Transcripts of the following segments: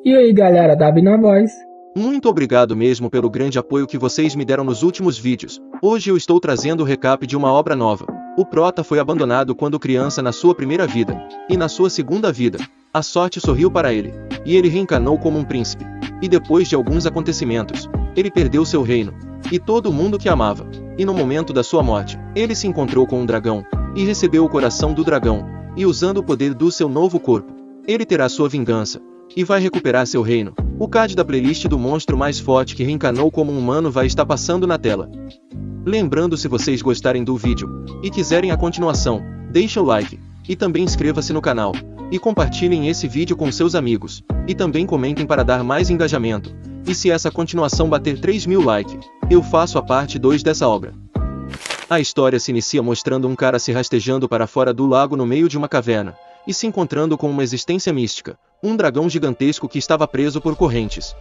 E aí galera, Davi na voz. Muito obrigado mesmo pelo grande apoio que vocês me deram nos últimos vídeos. Hoje eu estou trazendo o recap de uma obra nova. O Prota foi abandonado quando criança na sua primeira vida, e na sua segunda vida, a sorte sorriu para ele, e ele reencarnou como um príncipe. E depois de alguns acontecimentos, ele perdeu seu reino, e todo mundo que amava. E no momento da sua morte, ele se encontrou com um dragão, e recebeu o coração do dragão, e usando o poder do seu novo corpo, ele terá sua vingança, e vai recuperar seu reino. O card da playlist do monstro mais forte que reencarnou como um humano vai estar passando na tela. Lembrando, se vocês gostarem do vídeo, e quiserem a continuação, deixa o like, e também inscreva-se no canal, e compartilhem esse vídeo com seus amigos, e também comentem para dar mais engajamento, e se essa continuação bater 3.000 likes, eu faço a parte 2 dessa obra. A história se inicia mostrando um cara se rastejando para fora do lago no meio de uma caverna, e se encontrando com uma existência mística, um dragão gigantesco que estava preso por correntes.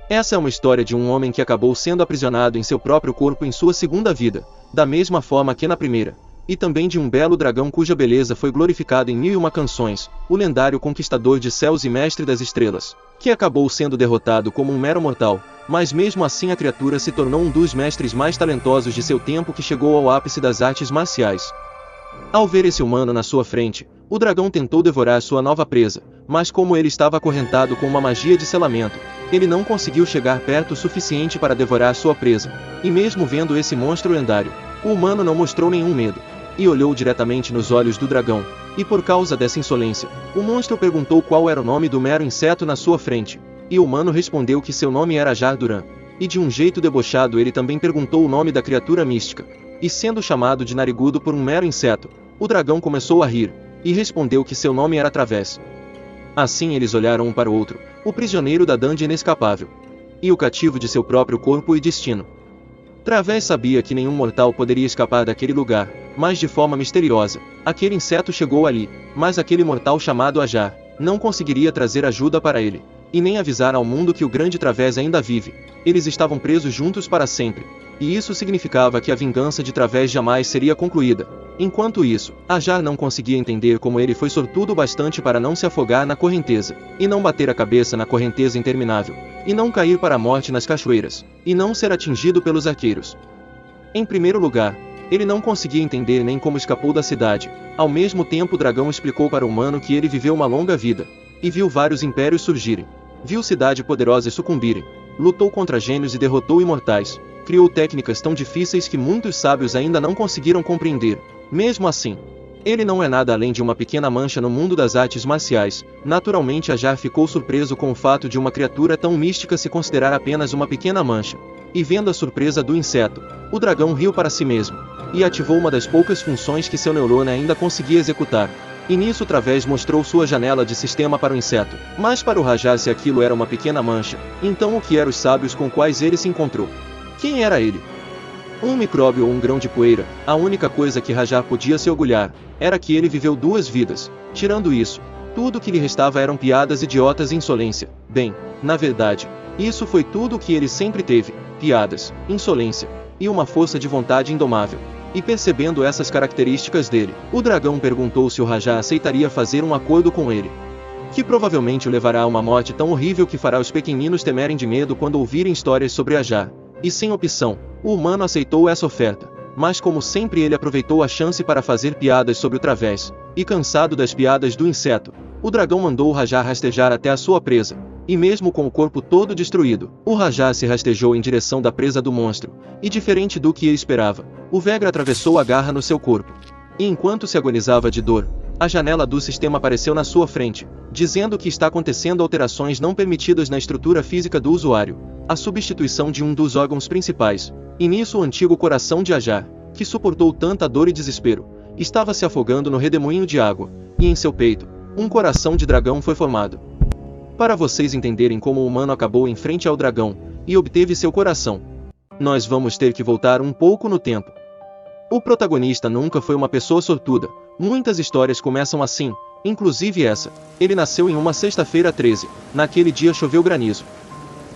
Essa é uma história de um homem que acabou sendo aprisionado em seu próprio corpo em sua segunda vida, da mesma forma que na primeira, e também de um belo dragão cuja beleza foi glorificada em 1001 canções, o lendário conquistador de céus e mestre das estrelas, que acabou sendo derrotado como um mero mortal, mas mesmo assim a criatura se tornou um dos mestres mais talentosos de seu tempo que chegou ao ápice das artes marciais. Ao ver esse humano na sua frente, o dragão tentou devorar sua nova presa, mas como ele estava acorrentado com uma magia de selamento, ele não conseguiu chegar perto o suficiente para devorar sua presa, e mesmo vendo esse monstro lendário, o humano não mostrou nenhum medo, e olhou diretamente nos olhos do dragão, e por causa dessa insolência, o monstro perguntou qual era o nome do mero inseto na sua frente, e o humano respondeu que seu nome era Jarduran, e de um jeito debochado ele também perguntou o nome da criatura mística, e sendo chamado de narigudo por um mero inseto, o dragão começou a rir, e respondeu que seu nome era Través. Assim eles olharam um para o outro, o prisioneiro da Dande inescapável, e o cativo de seu próprio corpo e destino. Través sabia que nenhum mortal poderia escapar daquele lugar, mas de forma misteriosa, aquele inseto chegou ali, mas aquele mortal chamado Ajar, não conseguiria trazer ajuda para ele, e nem avisar ao mundo que o grande Través ainda vive. Eles estavam presos juntos para sempre, e isso significava que a vingança de Través jamais seria concluída. Enquanto isso, Ajar não conseguia entender como ele foi sortudo bastante para não se afogar na correnteza, e não bater a cabeça na correnteza interminável, e não cair para a morte nas cachoeiras, e não ser atingido pelos arqueiros. Em primeiro lugar, ele não conseguia entender nem como escapou da cidade. Ao mesmo tempo o dragão explicou para o humano que ele viveu uma longa vida, e viu vários impérios surgirem, viu cidade poderosa sucumbirem, lutou contra gênios e derrotou imortais, criou técnicas tão difíceis que muitos sábios ainda não conseguiram compreender. Mesmo assim, ele não é nada além de uma pequena mancha no mundo das artes marciais. Naturalmente Ajar ficou surpreso com o fato de uma criatura tão mística se considerar apenas uma pequena mancha. E vendo a surpresa do inseto, o dragão riu para si mesmo, e ativou uma das poucas funções que seu neurônio ainda conseguia executar. E nisso Través mostrou sua janela de sistema para o inseto. Mas para o Rajar, se aquilo era uma pequena mancha, então o que eram os sábios com quais ele se encontrou? Quem era ele? Um micróbio ou um grão de poeira? A única coisa que Rajar podia se orgulhar era que ele viveu 2 vidas. Tirando isso, tudo que lhe restava eram piadas idiotas e insolência. Bem, na verdade, isso foi tudo o que ele sempre teve: piadas, insolência e uma força de vontade indomável. E percebendo essas características dele, o dragão perguntou se o Rajar aceitaria fazer um acordo com ele, que provavelmente o levará a uma morte tão horrível que fará os pequeninos temerem de medo quando ouvirem histórias sobre Ajar. E sem opção, o humano aceitou essa oferta, mas como sempre ele aproveitou a chance para fazer piadas sobre o Través, e cansado das piadas do inseto, o dragão mandou o Rajar rastejar até a sua presa, e mesmo com o corpo todo destruído, o Rajar se rastejou em direção da presa do monstro, e diferente do que ele esperava, o Vegra atravessou a garra no seu corpo. E enquanto se agonizava de dor, a janela do sistema apareceu na sua frente, dizendo que está acontecendo alterações não permitidas na estrutura física do usuário, a substituição de um dos órgãos principais, e nisso o antigo coração de Ajar, que suportou tanta dor e desespero, estava se afogando no redemoinho de água, e em seu peito, um coração de dragão foi formado. Para vocês entenderem como o humano acabou em frente ao dragão, e obteve seu coração, nós vamos ter que voltar um pouco no tempo. O protagonista nunca foi uma pessoa sortuda. Muitas histórias começam assim, inclusive essa. Ele nasceu em uma sexta-feira 13, naquele dia choveu granizo.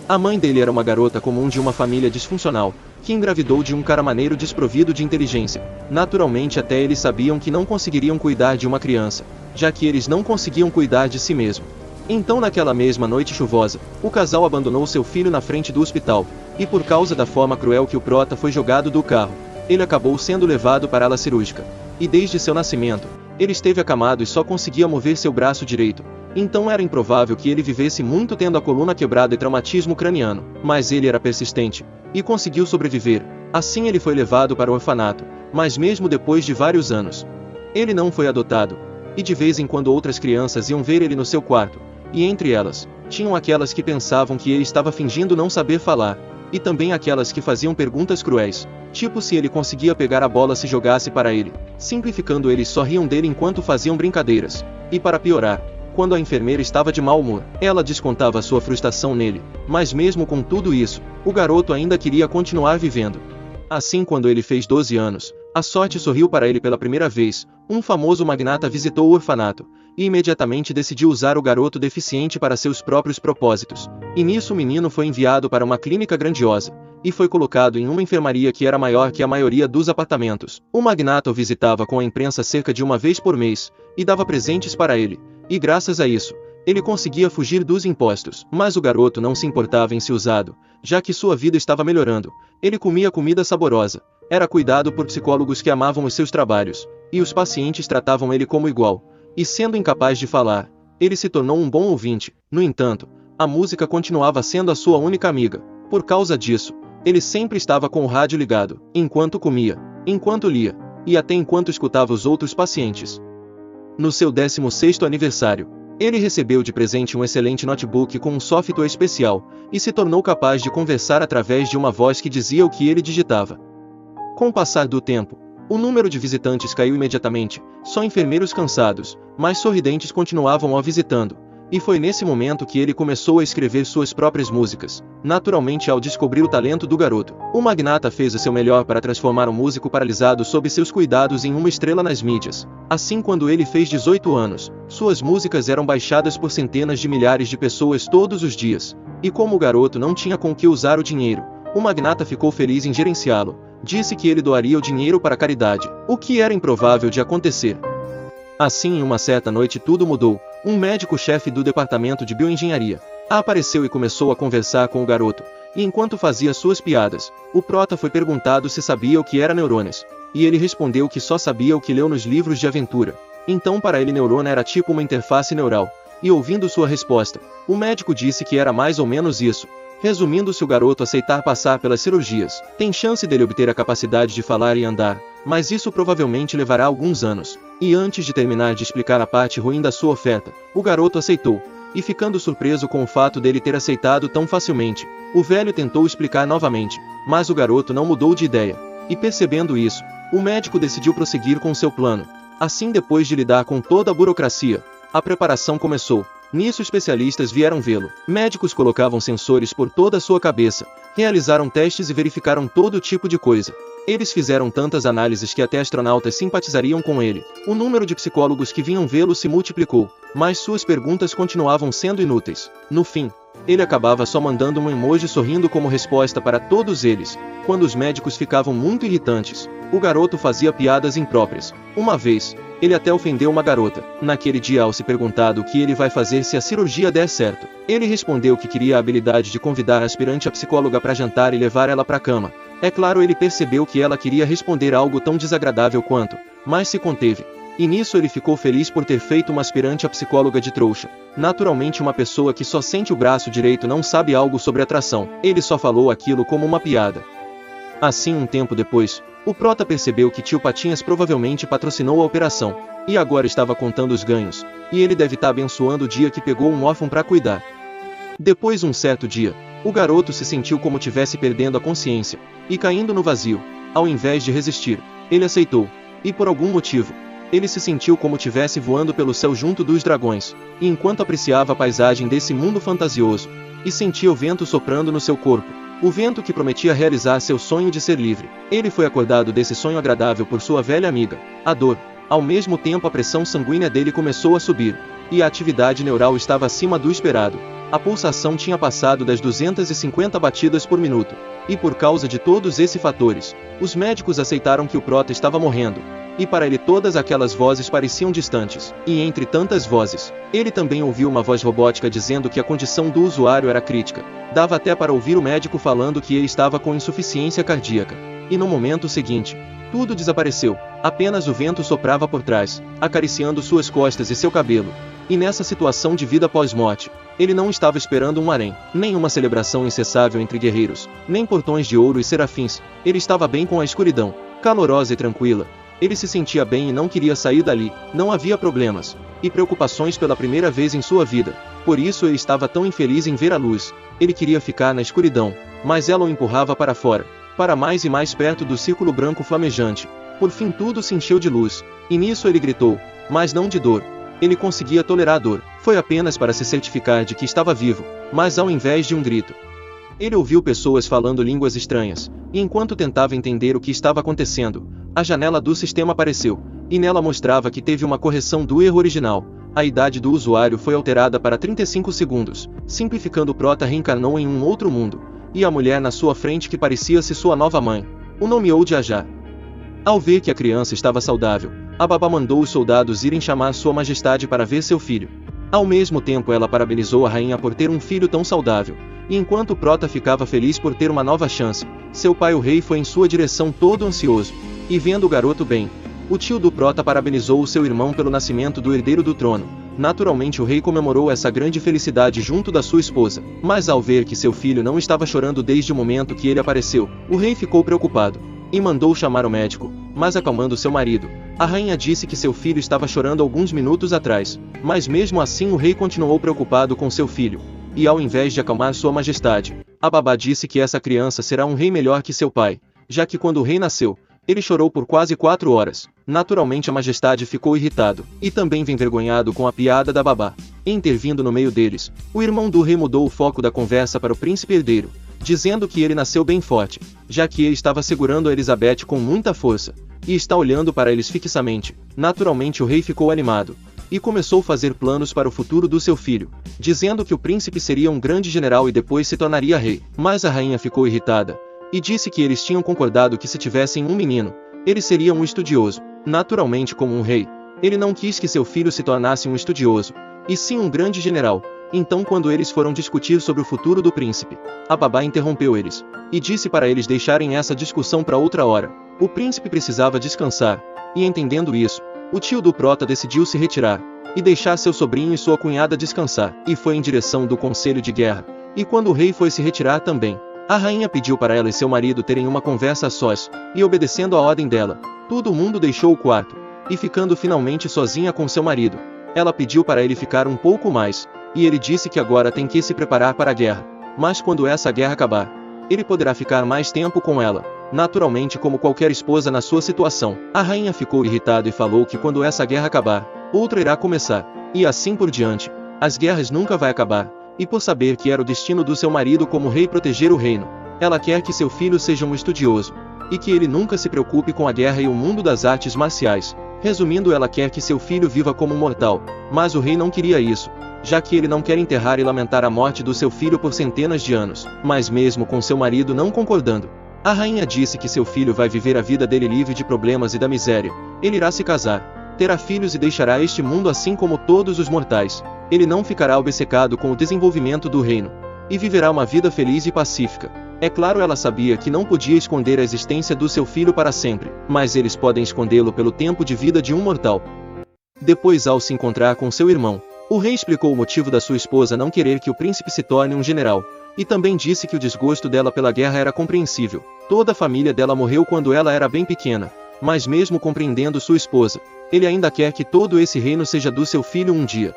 A mãe dele era uma garota comum de uma família disfuncional, que engravidou de um cara maneiro desprovido de inteligência. Naturalmente até eles sabiam que não conseguiriam cuidar de uma criança, já que eles não conseguiam cuidar de si mesmo. Então naquela mesma noite chuvosa, o casal abandonou seu filho na frente do hospital, e por causa da forma cruel que o prota foi jogado do carro, ele acabou sendo levado para a ala cirúrgica. E desde seu nascimento, ele esteve acamado e só conseguia mover seu braço direito. Então era improvável que ele vivesse muito tendo a coluna quebrada e traumatismo craniano. Mas ele era persistente, e conseguiu sobreviver. Assim ele foi levado para o orfanato, mas mesmo depois de vários anos, ele não foi adotado. E de vez em quando outras crianças iam ver ele no seu quarto, e entre elas, tinham aquelas que pensavam que ele estava fingindo não saber falar, e também aquelas que faziam perguntas cruéis, tipo se ele conseguia pegar a bola se jogasse para ele. Simplificando, eles só riam dele enquanto faziam brincadeiras. E para piorar, quando a enfermeira estava de mau humor, ela descontava sua frustração nele. Mas mesmo com tudo isso, o garoto ainda queria continuar vivendo. Assim, quando ele fez 12 anos, a sorte sorriu para ele pela primeira vez. Um famoso magnata visitou o orfanato, e imediatamente decidiu usar o garoto deficiente para seus próprios propósitos. E nisso o menino foi enviado para uma clínica grandiosa, e foi colocado em uma enfermaria que era maior que a maioria dos apartamentos. O magnata o visitava com a imprensa cerca de uma vez por mês, e dava presentes para ele, e graças a isso, ele conseguia fugir dos impostos. Mas o garoto não se importava em ser usado, já que sua vida estava melhorando. Ele comia comida saborosa, era cuidado por psicólogos que amavam os seus trabalhos, e os pacientes tratavam ele como igual. E sendo incapaz de falar, ele se tornou um bom ouvinte. No entanto, a música continuava sendo a sua única amiga. Por causa disso, ele sempre estava com o rádio ligado, enquanto comia, enquanto lia, e até enquanto escutava os outros pacientes. No seu 16º aniversário, ele recebeu de presente um excelente notebook com um software especial, e se tornou capaz de conversar através de uma voz que dizia o que ele digitava. Com o passar do tempo, o número de visitantes caiu imediatamente. Só enfermeiros cansados, mas sorridentes continuavam o visitando, e foi nesse momento que ele começou a escrever suas próprias músicas. Naturalmente, ao descobrir o talento do garoto, o magnata fez o seu melhor para transformar um músico paralisado sob seus cuidados em uma estrela nas mídias. Assim, quando ele fez 18 anos, suas músicas eram baixadas por centenas de milhares de pessoas todos os dias. E como o garoto não tinha com que usar o dinheiro, o magnata ficou feliz em gerenciá-lo. Disse que ele doaria o dinheiro para a caridade, o que era improvável de acontecer. Assim, em uma certa noite tudo mudou. Um médico-chefe do departamento de bioengenharia apareceu e começou a conversar com o garoto, e enquanto fazia suas piadas, o prota foi perguntado se sabia o que era neurônios, e ele respondeu que só sabia o que leu nos livros de aventura. Então para ele neurônio era tipo uma interface neural, e ouvindo sua resposta, o médico disse que era mais ou menos isso. Resumindo, se o garoto aceitar passar pelas cirurgias, tem chance dele obter a capacidade de falar e andar, mas isso provavelmente levará alguns anos. E antes de terminar de explicar a parte ruim da sua oferta, o garoto aceitou, e ficando surpreso com o fato dele ter aceitado tão facilmente, o velho tentou explicar novamente, mas o garoto não mudou de ideia. E percebendo isso, o médico decidiu prosseguir com seu plano. Assim, depois de lidar com toda a burocracia, a preparação começou. Nisso especialistas vieram vê-lo. Médicos colocavam sensores por toda a sua cabeça, realizaram testes e verificaram todo tipo de coisa. Eles fizeram tantas análises que até astronautas simpatizariam com ele. O número de psicólogos que vinham vê-lo se multiplicou, mas suas perguntas continuavam sendo inúteis. No fim, ele acabava só mandando um emoji sorrindo como resposta para todos eles. Quando os médicos ficavam muito irritantes, o garoto fazia piadas impróprias. Uma vez, ele até ofendeu uma garota. Naquele dia, ao se perguntado o que ele vai fazer se a cirurgia der certo, ele respondeu que queria a habilidade de convidar a aspirante a psicóloga para jantar e levar ela para a cama. É claro, ele percebeu que ela queria responder algo tão desagradável quanto, mas se conteve. E nisso ele ficou feliz por ter feito uma aspirante a psicóloga de trouxa. Naturalmente, uma pessoa que só sente o braço direito não sabe algo sobre atração. Ele só falou aquilo como uma piada. Assim, um tempo depois, o prota percebeu que tio Patinhas provavelmente patrocinou a operação, e agora estava contando os ganhos, e ele deve estar abençoando o dia que pegou um órfão para cuidar. Depois, um certo dia, o garoto se sentiu como tivesse perdendo a consciência, e caindo no vazio. Ao invés de resistir, ele aceitou, e por algum motivo, ele se sentiu como tivesse voando pelo céu junto dos dragões, e enquanto apreciava a paisagem desse mundo fantasioso, e sentia o vento soprando no seu corpo, o vento que prometia realizar seu sonho de ser livre. Ele foi acordado desse sonho agradável por sua velha amiga, a dor. Ao mesmo tempo, a pressão sanguínea dele começou a subir, e a atividade neural estava acima do esperado. A pulsação tinha passado das 250 batidas por minuto. E por causa de todos esses fatores, os médicos aceitaram que o Prota estava morrendo. E para ele todas aquelas vozes pareciam distantes. E entre tantas vozes, ele também ouviu uma voz robótica dizendo que a condição do usuário era crítica. Dava até para ouvir o médico falando que ele estava com insuficiência cardíaca. E no momento seguinte, tudo desapareceu. Apenas o vento soprava por trás, acariciando suas costas e seu cabelo. E nessa situação de vida pós-morte, ele não estava esperando um harém, nem uma celebração incessável entre guerreiros, nem portões de ouro e serafins. Ele estava bem com a escuridão, calorosa e tranquila. Ele se sentia bem e não queria sair dali. Não havia problemas e preocupações pela primeira vez em sua vida. Por isso ele estava tão infeliz em ver a luz. Ele queria ficar na escuridão, mas ela o empurrava para fora, para mais e mais perto do círculo branco flamejante. Por fim tudo se encheu de luz, e nisso ele gritou, mas não de dor. Ele conseguia tolerar a dor. Foi apenas para se certificar de que estava vivo, mas ao invés de um grito, ele ouviu pessoas falando línguas estranhas, e enquanto tentava entender o que estava acontecendo, a janela do sistema apareceu, e nela mostrava que teve uma correção do erro original. A idade do usuário foi alterada para 35 segundos, simplificando. O Prota reencarnou em um outro mundo, e a mulher na sua frente que parecia-se sua nova mãe, o nomeou de Ajá. Ao ver que a criança estava saudável, a babá mandou os soldados irem chamar Sua Majestade para ver seu filho. Ao mesmo tempo ela parabenizou a rainha por ter um filho tão saudável, e enquanto o Prota ficava feliz por ter uma nova chance, seu pai o rei foi em sua direção todo ansioso, e vendo o garoto bem, o tio do Prota parabenizou o seu irmão pelo nascimento do herdeiro do trono. Naturalmente o rei comemorou essa grande felicidade junto da sua esposa, mas ao ver que seu filho não estava chorando desde o momento que ele apareceu, o rei ficou preocupado, e mandou chamar o médico, mas acalmando seu marido, a rainha disse que seu filho estava chorando alguns minutos atrás, mas mesmo assim o rei continuou preocupado com seu filho, e ao invés de acalmar Sua Majestade, a babá disse que essa criança será um rei melhor que seu pai, já que quando o rei nasceu, ele chorou por quase 4 horas. Naturalmente a majestade ficou irritado, e também envergonhado com a piada da babá. Intervindo no meio deles, o irmão do rei mudou o foco da conversa para o príncipe herdeiro, dizendo que ele nasceu bem forte, já que ele estava segurando a Elizabeth com muita força, e está olhando para eles fixamente. Naturalmente o rei ficou animado, e começou a fazer planos para o futuro do seu filho, dizendo que o príncipe seria um grande general e depois se tornaria rei. Mas a rainha ficou irritada, e disse que eles tinham concordado que se tivessem um menino, ele seria um estudioso. Naturalmente, como um rei, ele não quis que seu filho se tornasse um estudioso, e sim um grande general. Então quando eles foram discutir sobre o futuro do príncipe, a babá interrompeu eles, e disse para eles deixarem essa discussão para outra hora. O príncipe precisava descansar, e entendendo isso, o tio do Prota decidiu se retirar, e deixar seu sobrinho e sua cunhada descansar, e foi em direção do conselho de guerra. E quando o rei foi se retirar também, a rainha pediu para ela e seu marido terem uma conversa a sós, e obedecendo a ordem dela, todo mundo deixou o quarto, e ficando finalmente sozinha com seu marido, ela pediu para ele ficar um pouco mais, e ele disse que agora tem que se preparar para a guerra, mas quando essa guerra acabar, ele poderá ficar mais tempo com ela. Naturalmente, como qualquer esposa na sua situação, a rainha ficou irritada e falou que quando essa guerra acabar, outra irá começar, e assim por diante. As guerras nunca vai acabar. E por saber que era o destino do seu marido como rei proteger o reino, ela quer que seu filho seja um estudioso, e que ele nunca se preocupe com a guerra e o mundo das artes marciais. Resumindo, ela quer que seu filho viva como um mortal, mas o rei não queria isso, já que ele não quer enterrar e lamentar a morte do seu filho por centenas de anos. Mas mesmo com seu marido não concordando, a rainha disse que seu filho vai viver a vida dele livre de problemas e da miséria. Ele irá se casar, terá filhos e deixará este mundo assim como todos os mortais. Ele não ficará obcecado com o desenvolvimento do reino, e viverá uma vida feliz e pacífica. É claro, ela sabia que não podia esconder a existência do seu filho para sempre, mas eles podem escondê-lo pelo tempo de vida de um mortal. Depois, ao se encontrar com seu irmão, o rei explicou o motivo da sua esposa não querer que o príncipe se torne um general, e também disse que o desgosto dela pela guerra era compreensível. Toda a família dela morreu quando ela era bem pequena, mas mesmo compreendendo sua esposa, ele ainda quer que todo esse reino seja do seu filho um dia.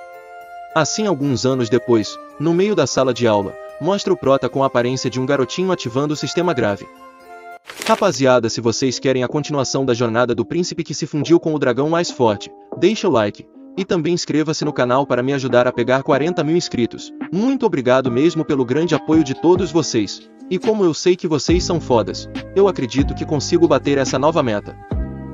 Assim, alguns anos depois, no meio da sala de aula, mostra o Prota com a aparência de um garotinho ativando o sistema grave. Rapaziada, se vocês querem a continuação da jornada do príncipe que se fundiu com o dragão mais forte, deixa o like, e também inscreva-se no canal para me ajudar a pegar 40 mil inscritos. Muito obrigado mesmo pelo grande apoio de todos vocês, e como eu sei que vocês são fodas, eu acredito que consigo bater essa nova meta.